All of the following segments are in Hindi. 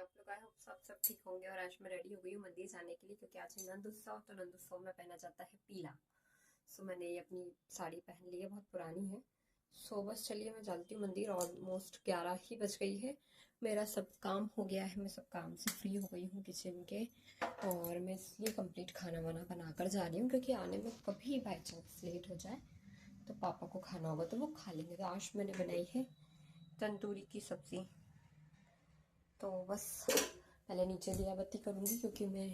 आप लोग? आई होप सब ठीक होंगे। और आज मैं रेडी हो गई हूँ मंदिर जाने के लिए, क्योंकि आज है नंद उत्सव। तो नंद उत्सव में पहना जाता है पीला। सो मैंने ये अपनी साड़ी पहन ली है, बहुत पुरानी है। सो बस चलिए मैं चलती हूँ मंदिर। ऑलमोस्ट 11 ही बज गई है। मेरा सब काम हो गया है, मैं सब काम से फ्री हो गई हूँ किचन के। और मैं इसलिए कंप्लीट खाना वाना बना कर जा रही हूँ, क्योंकि आने में कभी बाई चांस लेट हो जाए तो पापा को खाना होगा तो वो खा लेंगे। तो आज मैंने बनाई है तंदूरी की सब्ज़ी। तो बस पहले नीचे दिया बत्ती करूँगी, क्योंकि मैं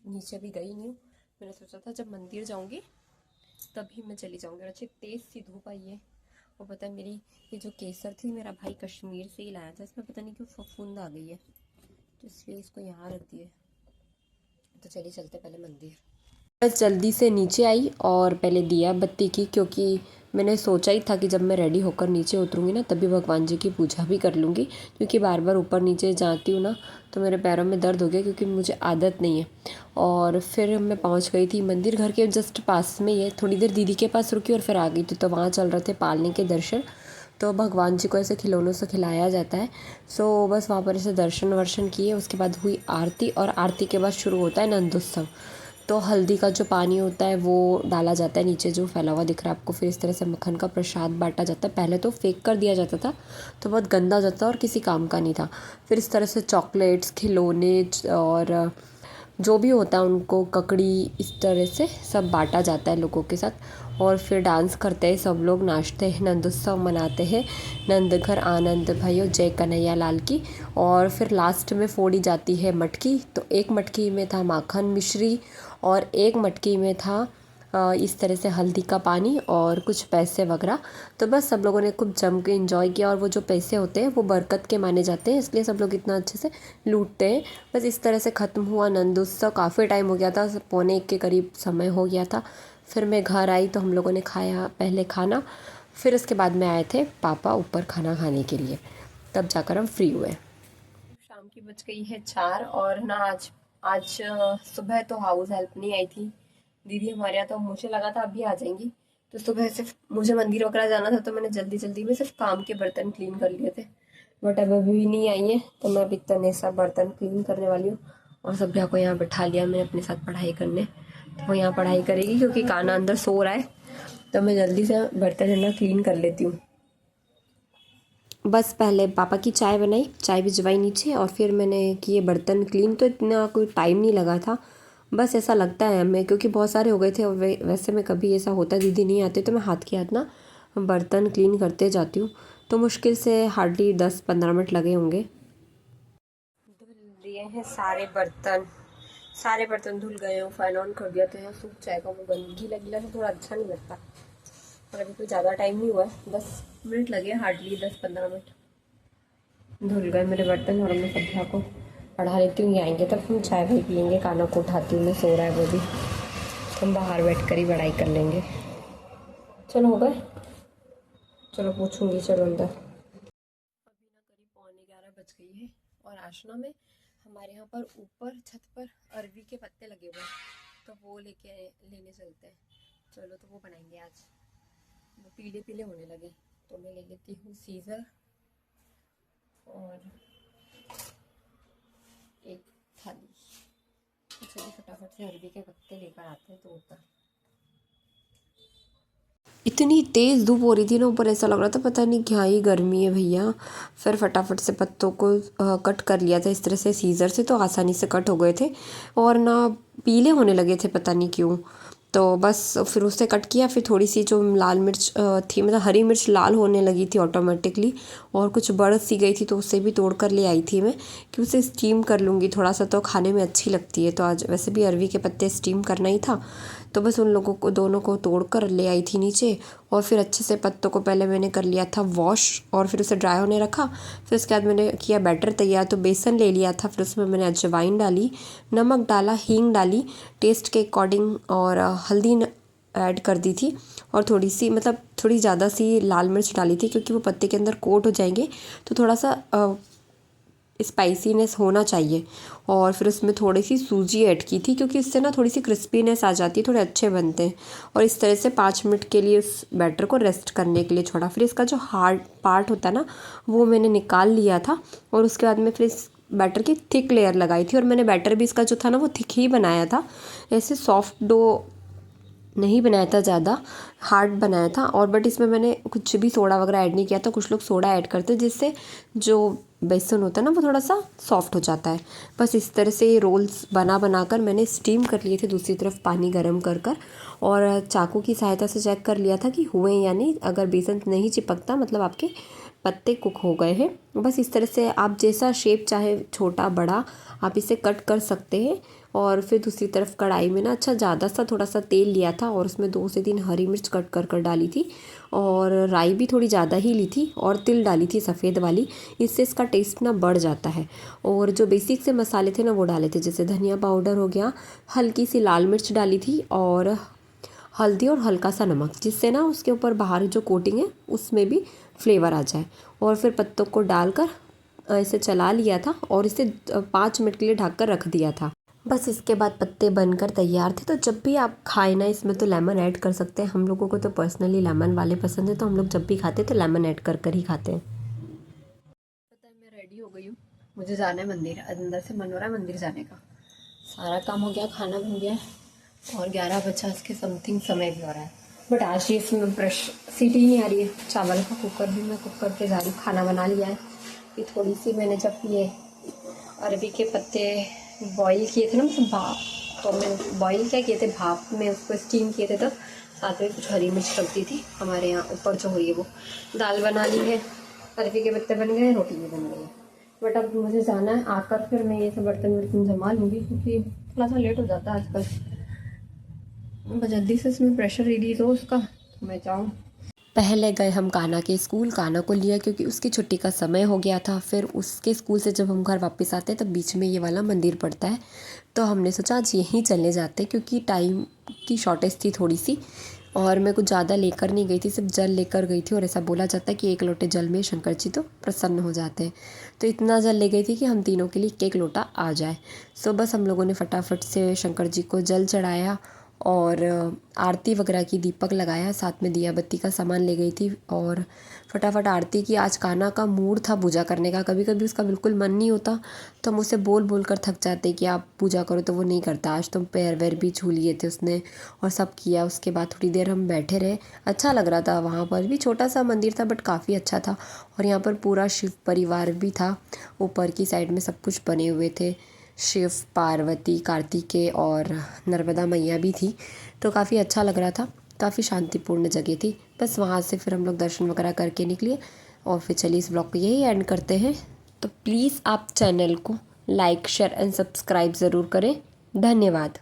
नीचे अभी गई नहीं हूँ। मैंने सोचा था जब मंदिर जाऊँगी तभी मैं चली जाऊँगी। और अच्छी तेज़ सी धूप आई है। और पता है मेरी ये जो केसर थी, मेरा भाई कश्मीर से ही लाया था, इसमें पता नहीं क्यों फफूंद आ गई है, तो इसलिए इसको यहाँ रख दिए। तो चलिए चलते पहले मंदिर। बस जल्दी से नीचे आई और पहले दिया बत्ती की, क्योंकि मैंने सोचा ही था कि जब मैं रेडी होकर नीचे उतरूँगी ना तभी भगवान जी की पूजा भी कर लूँगी, क्योंकि बार बार ऊपर नीचे जाती हूँ ना तो मेरे पैरों में दर्द हो गया, क्योंकि मुझे आदत नहीं है। और फिर मैं पहुँच गई थी मंदिर, घर के जस्ट पास में ही है। थोड़ी देर दीदी के पास रुकी और फिर आ गई थी। तो वहाँ चल रहे थे पालने के दर्शन। तो भगवान जी को ऐसे खिलौनों से खिलाया जाता है। सो बस वहाँ पर ऐसे दर्शन वर्शन किए। उसके बाद हुई आरती, और आरती के बाद शुरू होता है नंदोत्सव। तो हल्दी का जो पानी होता है वो डाला जाता है नीचे, जो फैला हुआ दिख रहा है आपको। फिर इस तरह से मक्खन का प्रसाद बांटा जाता है। पहले तो फेंक कर दिया जाता था, तो बहुत गंदा हो जाता था और किसी काम का नहीं था। फिर इस तरह से चॉकलेट्स, खिलौने और जो भी होता है उनको, ककड़ी, इस तरह से सब बांटा जाता है लोगों के साथ। और फिर डांस करते हैं सब लोग, नाचते हैं, नंदोत्सव मनाते हैं। नंद घर आनंद भयो, जय कन्हैया लाल की। और फिर लास्ट में फोड़ी जाती है मटकी। तो एक मटकी में था माखन मिश्री, और एक मटकी में था इस तरह से हल्दी का पानी और कुछ पैसे वगैरह। तो बस सब लोगों ने खूब जम के एंजॉय किया। और वो जो पैसे होते हैं वो बरकत के माने जाते हैं, इसलिए सब लोग इतना अच्छे से लूटते हैं। बस इस तरह से ख़त्म हुआ नंद उत्सव। काफ़ी टाइम हो गया था, 1:45 के करीब समय हो गया था। फिर मैं घर आई तो हम लोगों ने खाया पहले खाना। फिर उसके बाद में आए थे पापा ऊपर खाना खाने के लिए, तब जाकर हम फ्री हुए। शाम की बज गई है 4। और ना आज आज सुबह तो हाउस हेल्प नहीं आई थी दीदी हमारे यहाँ। तो मुझे लगा था अभी आ जाएंगी। तो सुबह सिर्फ मुझे मंदिर वगैरह जाना था, तो मैंने जल्दी जल्दी में सिर्फ काम के बर्तन क्लीन कर लिए थे। बट अब अभी नहीं आई है, तो मैं अभी इतने सब बर्तन क्लीन करने वाली हूँ। और सभ्या को यहाँ बैठा लिया मैंने अपने साथ पढ़ाई करने। तो वो यहाँ पढ़ाई करेगी, क्योंकि काना अंदर सो रहा है। तो मैं जल्दी से बर्तन है ना क्लीन कर लेती हूँ। बस पहले पापा की चाय बनाई, चाय भिजवाई नीचे, और फिर मैंने किए बर्तन क्लीन। तो इतना कोई टाइम नहीं लगा था, बस ऐसा लगता है हमें, क्योंकि बहुत सारे हो गए थे। और वैसे में कभी ऐसा होता है दीदी नहीं आते तो मैं हाथ के हाथ ना बर्तन क्लीन करते जाती हूँ। तो मुश्किल से हार्डली 10-15 मिनट लगे होंगे। धुल लिए हैं सारे बर्तन, सारे बर्तन धुल गए हैं। फैन ऑन कर दिया तो यहाँ सूख जाएगा। वो गीला गीला से थोड़ा अच्छा नहीं लगता। और अभी कोई ज़्यादा टाइम नहीं हुआ है, 10 मिनट लगे, हार्डली 10-15 मिनट। धुल गए मेरे बर्तन। और मैं सभ्या को पढ़ा लेती हूँ, ये आएंगे तब हम चाय भी पियेंगे। काना को उठाती हूँ मैं, सो रहा है वो भी। हम बाहर बैठ कर ही पढ़ाई कर लेंगे। चलो हो गए, चलो पूछूंगी, चलो अंदर। अभी ना करीब 11:15 बज गई है। और आशना में हमारे यहाँ पर ऊपर छत पर अरवी के पत्ते लगे हुए हैं, तो वो लेने चलते हैं। चलो तो वो बनाएंगे आज। वो पीले पीले होने लगे, तो मैं ले लेती हूँ सीज़र और एक थाली। चलिए फटाफट से अरवी के पत्ते लेकर आते हैं तोड़कर। इतनी तेज़ धूप हो रही थी ना ऊपर, ऐसा लग रहा था पता नहीं क्या ही गर्मी है भैया। फिर फटाफट से पत्तों को कट कर लिया था इस तरह से सीज़र से, तो आसानी से कट हो गए थे। और ना पीले होने लगे थे पता नहीं क्यों। तो बस फिर उससे कट किया। फिर थोड़ी सी जो लाल मिर्च थी, मतलब हरी मिर्च लाल होने लगी थी ऑटोमेटिकली, और कुछ बढ़ सी गई थी, तो उससे भी तोड़ कर ले आई थी मैं, कि उसे स्टीम कर लूँगी थोड़ा सा, तो खाने में अच्छी लगती है। तो आज वैसे भी अरवी के पत्ते स्टीम करना ही था, तो बस उन लोगों को दोनों को तोड़ कर ले आई थी नीचे। और फिर अच्छे से पत्तों को पहले मैंने कर लिया था वॉश, और फिर उसे ड्राई होने रखा। फिर उसके बाद मैंने किया बैटर तैयार। तो बेसन ले लिया था, फिर उसमें मैंने अजवाइन डाली, नमक डाला, हींग डाली टेस्ट के अकॉर्डिंग, और हल्दी ऐड कर दी थी। और थोड़ी सी, मतलब थोड़ी ज़्यादा सी लाल मिर्च डाली थी, क्योंकि वो पत्ते के अंदर कोट हो जाएंगे, तो थोड़ा सा स्पाइसीनेस होना चाहिए। और फिर उसमें थोड़ी सी सूजी ऐड की थी, क्योंकि इससे ना थोड़ी सी क्रिस्पीनेस आ जाती है, थोड़े अच्छे बनते हैं। और इस तरह से 5 मिनट के लिए उस बैटर को रेस्ट करने के लिए छोड़ा। फिर इसका जो हार्ड पार्ट होता है ना, वो मैंने निकाल लिया था। और उसके बाद में फिर बैटर की थिक लेयर लगाई थी, और मैंने बैटर भी इसका जो था ना वो थिक ही बनाया था, ऐसे सॉफ्ट डो नहीं बनाया था, ज़्यादा हार्ड बनाया था। और बट इसमें मैंने कुछ भी सोडा वगैरह ऐड नहीं किया था। कुछ लोग सोडा ऐड करते हैं जिससे जो बेसन होता है ना वो थोड़ा सा सॉफ्ट हो जाता है। बस इस तरह से रोल्स बना कर मैंने स्टीम कर लिए थे, दूसरी तरफ पानी गर्म कर और चाकू की सहायता से चेक कर लिया था कि हुए या नहीं। अगर बेसन नहीं चिपकता मतलब आपके पत्ते कुक हो गए हैं। बस इस तरह से आप जैसा शेप चाहे, छोटा बड़ा, आप इसे कट कर सकते हैं। और फिर दूसरी तरफ कढ़ाई में ना अच्छा ज़्यादा सा थोड़ा सा तेल लिया था, और उसमें 2 से 3 हरी मिर्च कट कर डाली थी, और राई भी थोड़ी ज़्यादा ही ली थी, और तिल डाली थी सफ़ेद वाली। इससे इसका टेस्ट ना बढ़ जाता है। और जो बेसिक से मसाले थे ना वो डाले थे, जैसे धनिया पाउडर हो गया, हल्की सी लाल मिर्च डाली थी, और हल्दी और हल्का सा नमक, जिससे ना उसके ऊपर बाहर जो कोटिंग है उसमें भी फ्लेवर आ जाए। और फिर पत्तों को डालकर इसे चला लिया था, और इसे 5 मिनट के लिए ढक कर रख दिया था। बस इसके बाद पत्ते बनकर तैयार थे। तो जब भी आप खाएं ना, इसमें तो लेमन ऐड कर सकते हैं। हम लोगों को तो पर्सनली लेमन वाले पसंद है, तो हम लोग जब भी खाते हैं तो लेमन ऐड कर ही खाते हैं। पता है मैं रेडी हो गई हूँ, मुझे जाना है मंदिर। अंदर से मन हो रहा है मंदिर जाने का। सारा काम हो गया, खाना बन गया, और 11:50 के समथिंग समय भी हो रहा है। बट आज ये इसमें ब्रश सीटी ही नहीं आ रही है। चावल का कुकर भी मैं कुक करके जा रही हूँ। खाना बना लिया है। ये थोड़ी सी मैंने जब ये अरबी के पत्ते बॉईल किए थे ना, मतलब भाप, तो मैंने बॉईल क्या किए थे, भाप में उसको स्टीम किए थे, तब साथ में कुछ हरी मिर्च रख दी थी। हमारे यहाँ ऊपर जो हुई है वो दाल बना ली है, अरबी के पत्ते बन गए, रोटी भी बन गई है। बट अब मुझे जाना है, आकर फिर मैं ये सब बर्तन वर्तन जमा लूँगी, क्योंकि थोड़ा सा लेट हो जाता है आजकल। जल्दी से इसमें प्रेशर रिलीज हो उसका, तो मैं जाऊँ। पहले गए हम कान्हा के स्कूल, कान्हा को लिया क्योंकि उसकी छुट्टी का समय हो गया था। फिर उसके स्कूल से जब हम घर वापस आते हैं तब बीच में ये वाला मंदिर पड़ता है, तो हमने सोचा आज यहीं चले जाते, क्योंकि टाइम की शॉर्टेज थी थोड़ी सी, और मैं कुछ ज़्यादा लेकर नहीं गई थी, सिर्फ जल लेकर गई थी। और ऐसा बोला जाता है कि 1 लोटे जल में शंकर जी तो प्रसन्न हो जाते हैं। तो इतना जल ले गई थी कि हम तीनों के लिए 1 लोटा आ जाए। सो बस हम लोगों ने फटाफट से शंकर जी को जल चढ़ाया, और आरती वगैरह की, दीपक लगाया, साथ में दिया बत्ती का सामान ले गई थी, और फटाफट आरती की। आज कान्हा का मूड था पूजा करने का। कभी कभी उसका बिल्कुल मन नहीं होता, तो हम उसे बोल बोल कर थक जाते कि आप पूजा करो, तो वो नहीं करता। आज तो पैर वैर भी छू लिए थे उसने, और सब किया। उसके बाद थोड़ी देर हम बैठे रहे, अच्छा लग रहा था। वहाँ पर भी छोटा सा मंदिर था बट काफ़ी अच्छा था। और यहाँ पर पूरा शिव परिवार भी था, ऊपर की साइड में सब कुछ बने हुए थे। शिव, पार्वती, कार्तिकेय और नर्मदा मैया भी थी, तो काफ़ी अच्छा लग रहा था। काफ़ी शांतिपूर्ण जगह थी। बस वहाँ से फिर हम लोग दर्शन वगैरह करके निकले, और फिर चलिए इस ब्लॉग को यही एंड करते हैं। तो प्लीज़ आप चैनल को लाइक, शेयर एंड सब्सक्राइब ज़रूर करें। धन्यवाद।